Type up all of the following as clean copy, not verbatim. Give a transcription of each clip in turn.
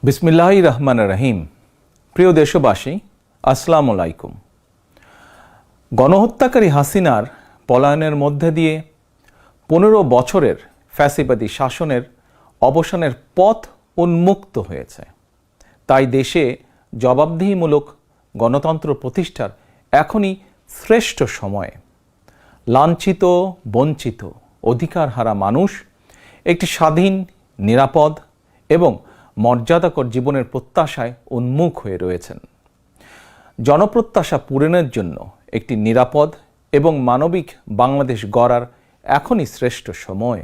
বিসমিল্লাহির রহমানির রহিম। প্রিয় দেশবাসী, আসসালামু আলাইকুম। গণহত্যাকারী হাসিনার পলায়নের মধ্যে দিয়ে 15 বছরের ফ্যাসিবাদী শাসনের অবসানের পথ উন্মুক্ত হয়েছে। তাই দেশে জবাবদিহিমূলক গণতন্ত্র প্রতিষ্ঠার এখনই শ্রেষ্ঠ সময়। লাঞ্ছিত, বঞ্চিত, অধিকারহারা মানুষ একটি স্বাধীন, নিরাপদ এবং মর্যাদাকর জীবনের প্রত্যাশায় উন্মুখ হয়ে রয়েছেন। জনপ্রত্যাশা পূরণের জন্য একটি নিরাপদ এবং মানবিক বাংলাদেশ গড়ার এখনই শ্রেষ্ঠ সময়।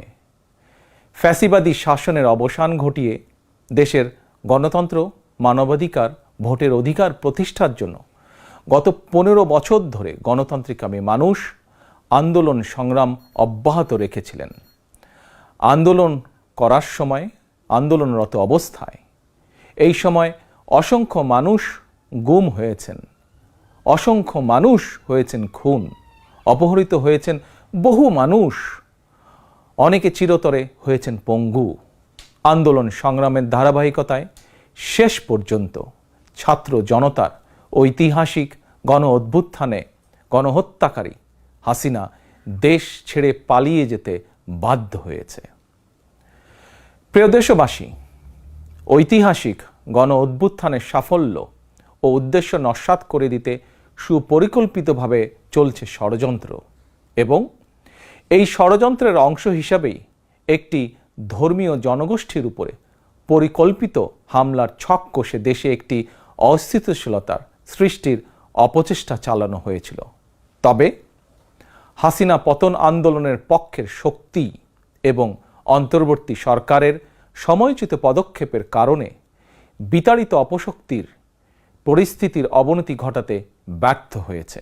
ফ্যাসিবাদী শাসনের অবসান ঘটিয়ে দেশের গণতন্ত্র, মানবাধিকার, ভোটের অধিকার প্রতিষ্ঠার জন্য গত 15 বছর ধরে গণতান্ত্রিকামী মানুষ আন্দোলন সংগ্রাম অব্যাহত রেখেছিলেন। আন্দোলন করার সময়, আন্দোলনরত অবস্থায় এই সময় অসংখ্য মানুষ গুম হয়েছেন, অসংখ্য মানুষ হয়েছেন খুন, অপহৃত হয়েছেন বহু মানুষ, অনেকে চিরতরে হয়েছেন পঙ্গু। আন্দোলন সংগ্রামের ধারাবাহিকতায় শেষ পর্যন্ত ছাত্র জনতার ঐতিহাসিক গণ অভ্যুত্থানে গণহত্যাকারী হাসিনা দেশ ছেড়ে পালিয়ে যেতে বাধ্য হয়েছে। প্রিয় দেশবাসী, ঐতিহাসিক গণ অভ্যুত্থানের সাফল্য ও উদ্দেশ্য নস্যাৎ করে দিতে সুপরিকল্পিতভাবে চলছে ষড়যন্ত্র, এবং এই ষড়যন্ত্রের অংশ হিসাবেই একটি ধর্মীয় জনগোষ্ঠীর উপরে পরিকল্পিত হামলার ছক কষে দেশে একটি অস্থিতিশীলতার সৃষ্টির অপচেষ্টা চালানো হয়েছিল। তবে হাসিনা পতন আন্দোলনের পক্ষের শক্তি এবং অন্তর্বর্তী সরকারের সময়োচিত পদক্ষেপের কারণে বিতাড়িত অপশক্তির পরিস্থিতির অবনতি ঘটাতে ব্যর্থ হয়েছে।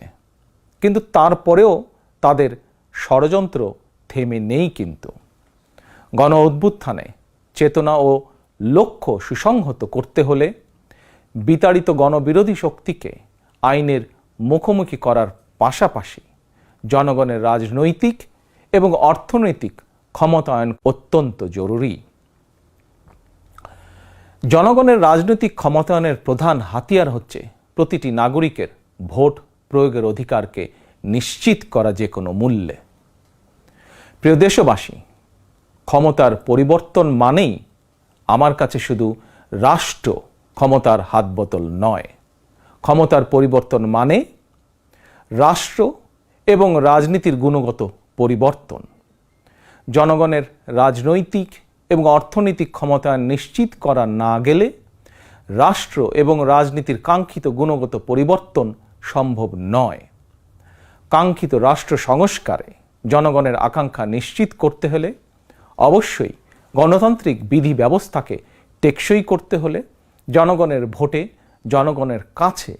কিন্তু তারপরেও তাদের ষড়যন্ত্র থেমে নেই। কিন্তু গণ অভ্যুত্থানে চেতনা ও লক্ষ্য সুসংহত করতে হলে বিতাড়িত গণবিরোধী শক্তিকে আইনের মুখোমুখি করার পাশাপাশি জনগণের রাজনৈতিক এবং অর্থনৈতিক ক্ষমতায়ন অত্যন্ত জরুরি। জনগণের রাজনৈতিক ক্ষমতায়নের প্রধান হাতিয়ার হচ্ছে প্রতিটি নাগরিকের ভোট প্রয়োগের অধিকারকে নিশ্চিত করা যে কোনো মূল্যে। প্রিয় দেশবাসী, ক্ষমতার পরিবর্তন মানেই আমার কাছে শুধু রাষ্ট্র ক্ষমতার হাতবোতল নয়। ক্ষমতার পরিবর্তন মানে রাষ্ট্র এবং রাজনীতির গুণগত পরিবর্তন। জনগণের রাজনৈতিক এবং অর্থনৈতিক ক্ষমতায়ন নিশ্চিত করা না গেলে রাষ্ট্র এবং রাজনীতির কাঙ্ক্ষিত গুণগত পরিবর্তন সম্ভব নয়। কাঙ্ক্ষিত রাষ্ট্র সংস্কারে জনগণের আকাঙ্ক্ষা নিশ্চিত করতে হলে অবশ্যই গণতান্ত্রিক বিধি ব্যবস্থাকে টেকসই করতে হলে জনগণের ভোটে জনগণের কাছে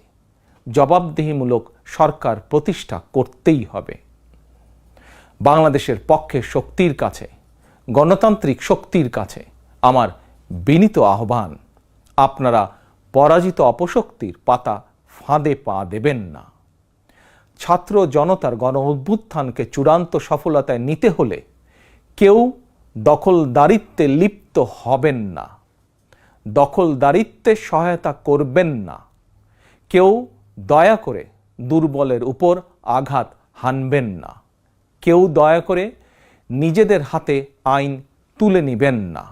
জবাবদিহিমূলক সরকার প্রতিষ্ঠা করতেই হবে। বাংলাদেশের পক্ষের শক্তির কাছে, গণতান্ত্রিক শক্তির কাছে আমার বিনীত আহ্বান, আপনারা পরাজিত অপশক্তির পাতা ফাঁদে পা দেবেন না। ছাত্র জনতার গণ অভ্যুত্থানকে চূড়ান্ত সফলতায় নিতে হলে কেউ দখলদারিত্বে লিপ্ত হবেন না, দখলদারিত্বে সহায়তা করবেন না, কেউ দয়া করে দুর্বলের উপর আঘাত হানবেন না, কেউ দয়া করে নিজেদের হাতে আইন তুলে নেবেন না।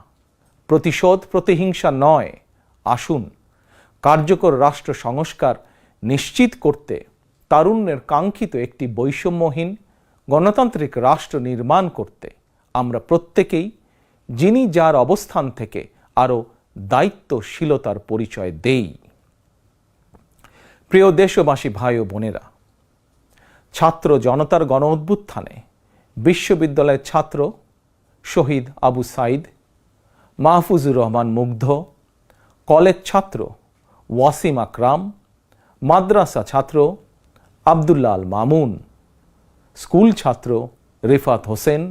প্রতিশোধ, প্রতিহিংসা নয়। আসুন কার্যকর রাষ্ট্র সংস্কার নিশ্চিত করতে তারুণ্যের কাঙ্ক্ষিত একটি বৈষম্যহীন গণতান্ত্রিক রাষ্ট্র নির্মাণ করতে আমরা প্রত্যেকেই যিনি যার অবস্থান থেকে আরও দায়িত্বশীলতার পরিচয় দেই। প্রিয় দেশবাসী, ভাই ও বোনেরা, ছাত্র জনতার গণ অভ্যুত্থানে বিশ্ববিদ্যালয়ের ছাত্র শহীদ আবু সাইদ, মাহফুজুর রহমান মুগ্ধ, কলেজ ছাত্র ওয়াসিম আকরাম, মাদ্রাসা ছাত্র আবদুল্লাহ আল মামুন, স্কুল ছাত্র রিফাত হোসেন,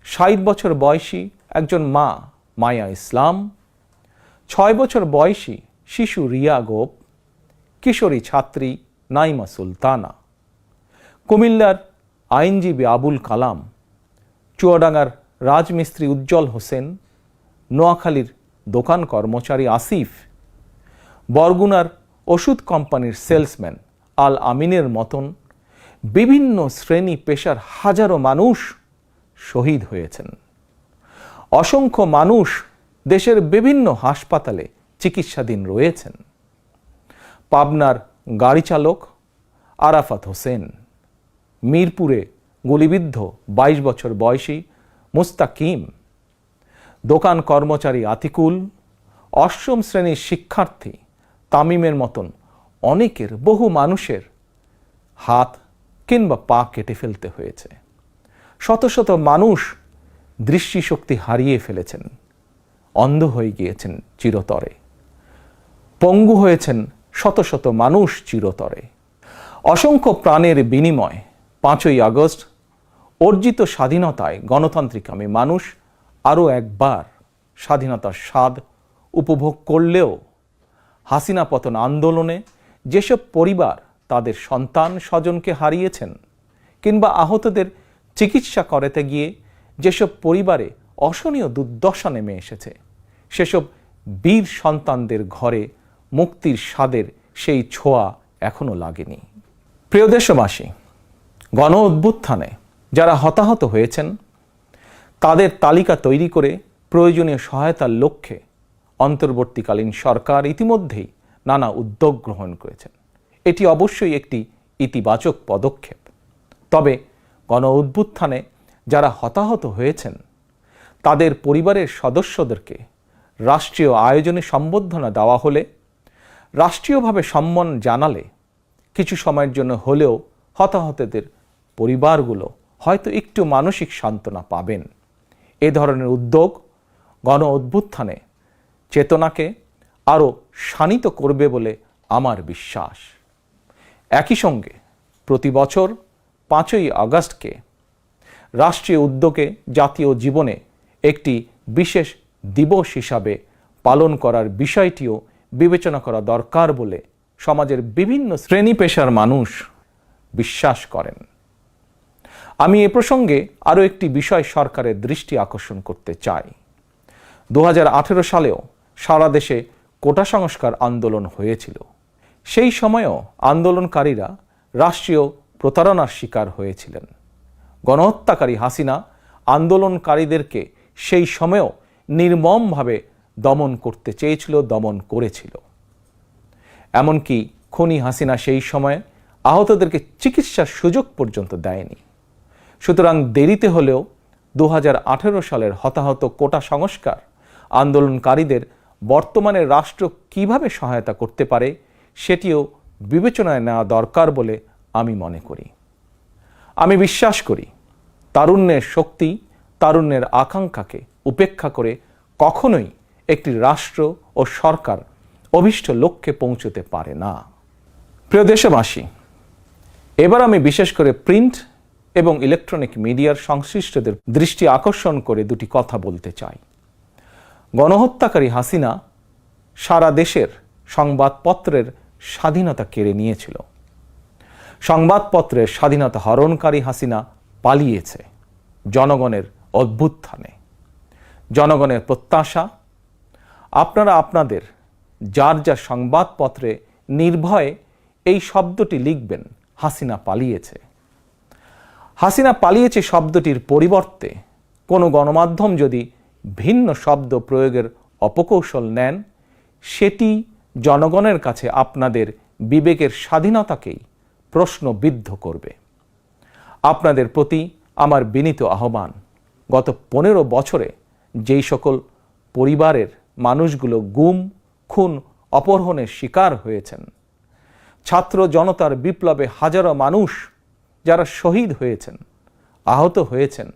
60 বছর বয়সী একজন মা মায়া ইসলাম, 6 বছর বয়সী শিশু রিয়া গোপ, কিশোরী ছাত্রী নাইমা সুলতানা, কুমিল্লার আইনজীবী আবুল কালাম, চুয়াডাঙ্গার রাজমিস্ত্রি উজ্জ্বল হোসেন, নোয়াখালীর দোকান কর্মচারী আসিফ, বরগুনার ওষুধ কোম্পানির সেলসম্যান আল আমিনের মতন বিভিন্ন শ্রেণী পেশার হাজারো মানুষ শহীদ হয়েছেন। অসংখ্য মানুষ দেশের বিভিন্ন হাসপাতালে চিকিৎসাধীন রয়েছেন। পাবনার গাড়ি চালক আরাফাত হোসেন, মিরপুরে গুলিবিদ্ধ 22 বছর বয়সী মুস্তাকিম, দোকান কর্মচারী আতিকুল, অষ্টম শ্রেণীর শিক্ষার্থী তামিমের মতন অনেকের, বহু মানুষের হাত কিংবা পা কেটে ফেলতে হয়েছে। শত শত মানুষ দৃষ্টিশক্তি হারিয়ে ফেলেছেন, অন্ধ হয়ে গিয়েছেন চিরতরে, পঙ্গু হয়েছেন শত শত মানুষ চিরতরে। অসংখ্য প্রাণের বিনিময় 5ই আগস্ট অর্জিত স্বাধীনতায় গণতান্ত্রিকামী মানুষ আরও একবার স্বাধীনতার স্বাদ উপভোগ করলেও হাসিনা পতন আন্দোলনে যেসব পরিবার তাদের সন্তান স্বজনকে হারিয়েছেন কিংবা আহতদের চিকিৎসা করাতে গিয়ে যেসব পরিবারে অসহনীয় দুর্দশা নেমে এসেছে, সেসব বীর সন্তানদের ঘরে মুক্তির স্বাদের সেই ছোঁয়া এখনো লাগেনি। প্রিয় দেশবাসী, গণ অভ্যুত্থানে যারা হতাহত হয়েছেন তাদের তালিকা তৈরি করে প্রয়োজনীয় সহায়তার লক্ষ্যে অন্তর্বর্তীকালীন সরকার ইতিমধ্যেই নানা উদ্যোগ গ্রহণ করেছেন। এটি অবশ্যই একটি ইতিবাচক পদক্ষেপ। তবে গণ অভ্যুত্থানে যারা হতাহত হয়েছেন তাদের পরিবারের সদস্যদেরকে রাষ্ট্রীয় আয়োজনে সম্বর্ধনা দেওয়া হলে, রাষ্ট্রীয়ভাবে সম্মান জানালে কিছু সময়ের জন্য হলেও হতাহতদের পরিবারগুলো হয়তো একটু মানসিক সান্ত্বনা পাবেন। এ ধরনের উদ্যোগ গণ অভ্যুত্থানে চেতনাকে আরও শানিত করবে বলে আমার বিশ্বাস। একই সঙ্গে প্রতি বছর 5ই আগস্টকে রাষ্ট্রীয় উদ্যোগে জাতীয় জীবনে একটি বিশেষ দিবস হিসাবে পালন করার বিষয়টিও বিবেচনা করা দরকার বলে সমাজের বিভিন্ন শ্রেণী পেশার মানুষ বিশ্বাস করেন। আমি এ প্রসঙ্গে আরও একটি বিষয় সরকারের দৃষ্টি আকর্ষণ করতে চাই। 2018 সালেও সারা দেশে কোটা সংস্কার আন্দোলন হয়েছিল। সেই সময়েও আন্দোলনকারীরা রাষ্ট্রীয় প্রতারণার শিকার হয়েছিলেন। গণহত্যাকারী হাসিনা আন্দোলনকারীদেরকে সেই সময়েও নির্মমভাবে দমন করতে চেয়েছিল, দমন করেছিল। এমনকি খুনি হাসিনা সেই সময়ে আহতদেরকে চিকিৎসার সুযোগ পর্যন্ত দেয়নি। সুতরাং দেরিতে হলেও 2018 সালের হতাহত কোটা সংস্কার আন্দোলনকারীদের বর্তমানে রাষ্ট্র কিভাবে সহায়তা করতে পারে সেটিও বিবেচনায় নেওয়া দরকার বলে আমি মনে করি। আমি বিশ্বাস করি তারুণ্যের শক্তি, তারুণ্যের আকাঙ্ক্ষাকে উপেক্ষা করে কখনোই একটি রাষ্ট্র ও সরকার অভীষ্ট লক্ষ্যে পৌঁছতে পারে না। প্রিয় দেশবাসী, এবার আমি বিশেষ করে প্রিন্ট এবং ইলেকট্রনিক মিডিয়ার সংশ্লিষ্টদের দৃষ্টি আকর্ষণ করে দুটি কথা বলতে চাই। গণহত্যাকারী হাসিনা সারা দেশের সংবাদপত্রের স্বাধীনতা কেড়ে নিয়েছিল। সংবাদপত্রের স্বাধীনতা হরণকারী হাসিনা পালিয়েছে জনগণের অভ্যুত্থানে। জনগণের প্রত্যাশা, আপনারা আপনাদের যার যার সংবাদপত্রে নির্ভয়ে এই শব্দটি লিখবেন, হাসিনা পালিয়েছে। হাসিনা পালিয়েছে শব্দটির পরিবর্তে কোনো গণমাধ্যম যদি ভিন্ন শব্দ প্রয়োগের অপকৌশল নেন, সেটি জনগণের কাছে আপনাদের বিবেকের স্বাধীনতাকেই প্রশ্নবিদ্ধ করবে। আপনাদের প্রতি আমার বিনীত আহ্বান, গত 15 বছরে যেই সকল পরিবারের মানুষগুলো গুম, খুন, অপহরণের শিকার হয়েছেন, ছাত্র জনতার বিপ্লবে হাজারো মানুষ যারা শহীদ হয়েছেন, আহত হয়েছেন,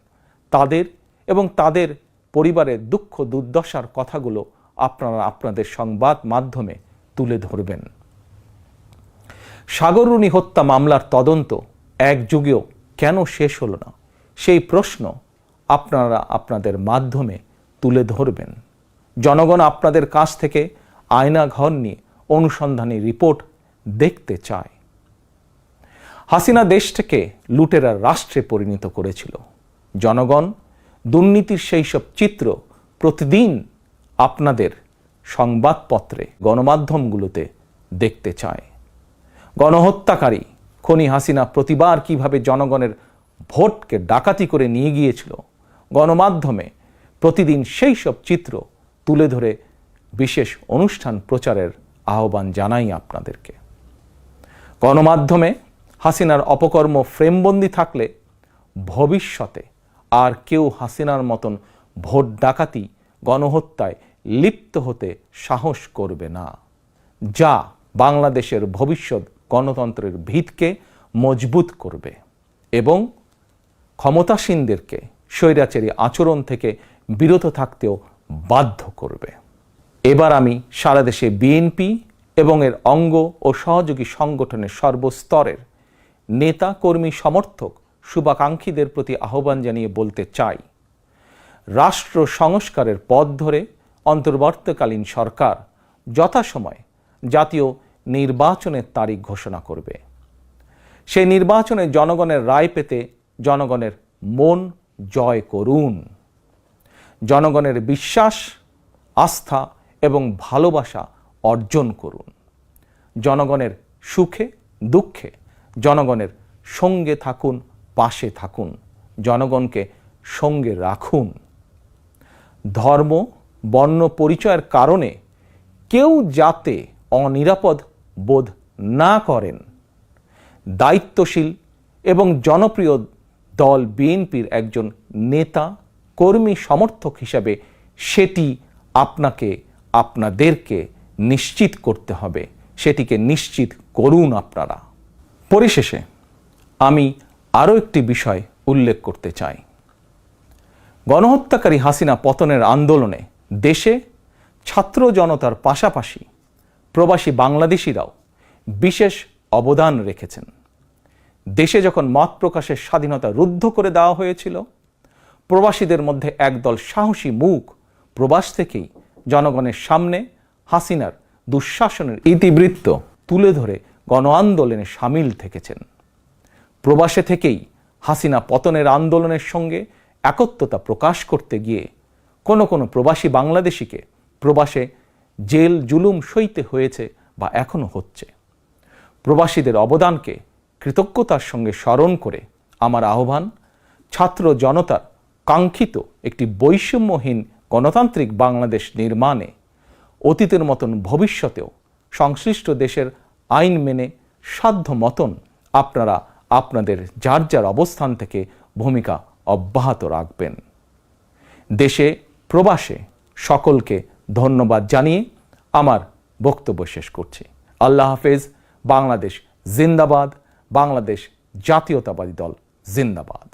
তাদের এবং তাদের পরিবারের দুঃখ দুর্দশার কথাগুলো আপনারা আপনাদের সংবাদ মাধ্যমে তুলে ধরবেন। সাগররুনি হত্যা মামলার তদন্ত এক যুগেও কেন শেষ হলো না, সেই প্রশ্ন আপনারা আপনাদের মাধ্যমে তুলে ধরবেন। জনগণ আপনাদের কাছ থেকে আয়নাঘর নিয়ে অনুসন্ধানী রিপোর্ট দেখতে চায়। হাসিনা দেশটাকে লুটেরা রাষ্ট্রে পরিণত করেছিল। জনগণ দুর্নীতির সেই সব চিত্র প্রতিদিন আপনাদের সংবাদপত্রে, গণমাধ্যমগুলোতে দেখতে চায়। গণহত্যাকারী খনি হাসিনা প্রতিবার কিভাবে জনগণের ভোটকে ডাকাতি করে নিয়ে গিয়েছিল, গণমাধ্যমে প্রতিদিন সেই সব চিত্র তুলে ধরে বিশেষ অনুষ্ঠান প্রচারের আহ্বান জানাই আপনাদেরকে। গণমাধ্যমে হাসিনার অপকর্ম ফ্রেমবন্দি থাকলে ভবিষ্যতে আর কেউ হাসিনার মতন ভোট ডাকাতি, গণহত্যায় লিপ্ত হতে সাহস করবে না, যা বাংলাদেশের ভবিষ্যৎ গণতন্ত্রের ভিতকে মজবুত করবে এবং ক্ষমতাসীনদেরকে স্বৈরাচারী আচরণ থেকে বিরত থাকতেও বাধ্য করবে। এবার আমি সারা দেশে বিএনপি এবং এর অঙ্গ ও সহযোগী সংগঠনের সর্বস্তরের নেতা, কর্মী, সমর্থক, শুভাকাঙ্ক্ষীদের প্রতি আহ্বান জানিয়ে বলতে চাই, রাষ্ট্র সংস্কারের পথ ধরে অন্তর্বর্তীকালীন সরকার যথাসময়ে জাতীয় নির্বাচনের তারিখ ঘোষণা করবে। সেই নির্বাচনে জনগণের রায় পেতে জনগণের মন জয় করুন। জনগণের বিশ্বাস, আস্থা এবং ভালোবাসা অর্জন করুন। জনগণের সুখে দুঃখে জনগণের সঙ্গে থাকুন, পাশে থাকুন, জনগণকে সঙ্গে রাখুন। ধর্ম, বর্ণ পরিচয়ের কারণে কেউ যাতে অনিরাপদ বোধ না করেন, দায়িত্বশীল এবং জনপ্রিয় দল বিএনপির একজন নেতা, কর্মী, সমর্থক হিসাবে সেটি আপনাদেরকে নিশ্চিত করতে হবে। সেটিকে নিশ্চিত করুন আপনারা। পরিশেষে আমি আরও একটি বিষয় উল্লেখ করতে চাই। গণহত্যাকারী হাসিনা পতনের আন্দোলনে দেশে ছাত্র জনতার পাশাপাশি প্রবাসী বাংলাদেশিরাও বিশেষ অবদান রেখেছেন। দেশে যখন মত প্রকাশের স্বাধীনতা রুদ্ধ করে দেওয়া হয়েছিল, প্রবাসীদের মধ্যে একদল সাহসী মুখ প্রবাস থেকেই জনগণের সামনে হাসিনার দুঃশাসনের ইতিবৃত্ত তুলে ধরে গণ আন্দোলনে সামিল থেকেছেন। প্রবাসে থেকেই হাসিনা পতনের আন্দোলনের সঙ্গে একত্বতা প্রকাশ করতে গিয়ে কোনো প্রবাসী বাংলাদেশিকে প্রবাসে জেল জুলুম সইতে হয়েছে বা এখনো হচ্ছে। প্রবাসীদের অবদানকে কৃতজ্ঞতার সঙ্গে স্মরণ করে আমার আহ্বান, ছাত্র জনতার কাঙ্ক্ষিত একটি বৈষম্যহীন গণতান্ত্রিক বাংলাদেশ নির্মাণে অতীতের মতন ভবিষ্যতেও সংশ্লিষ্ট দেশের আইন মেনে সাধ্য মতন আপনারা আপনাদের যার যার অবস্থান থেকে ভূমিকা অব্যাহত রাখবেন। দেশে প্রবাসে সকলকে ধন্যবাদ জানিয়ে আমার বক্তব্য শেষ করছি। আল্লাহ হাফেজ। বাংলাদেশ জিন্দাবাদ। বাংলাদেশ জাতীয়তাবাদী দল জিন্দাবাদ।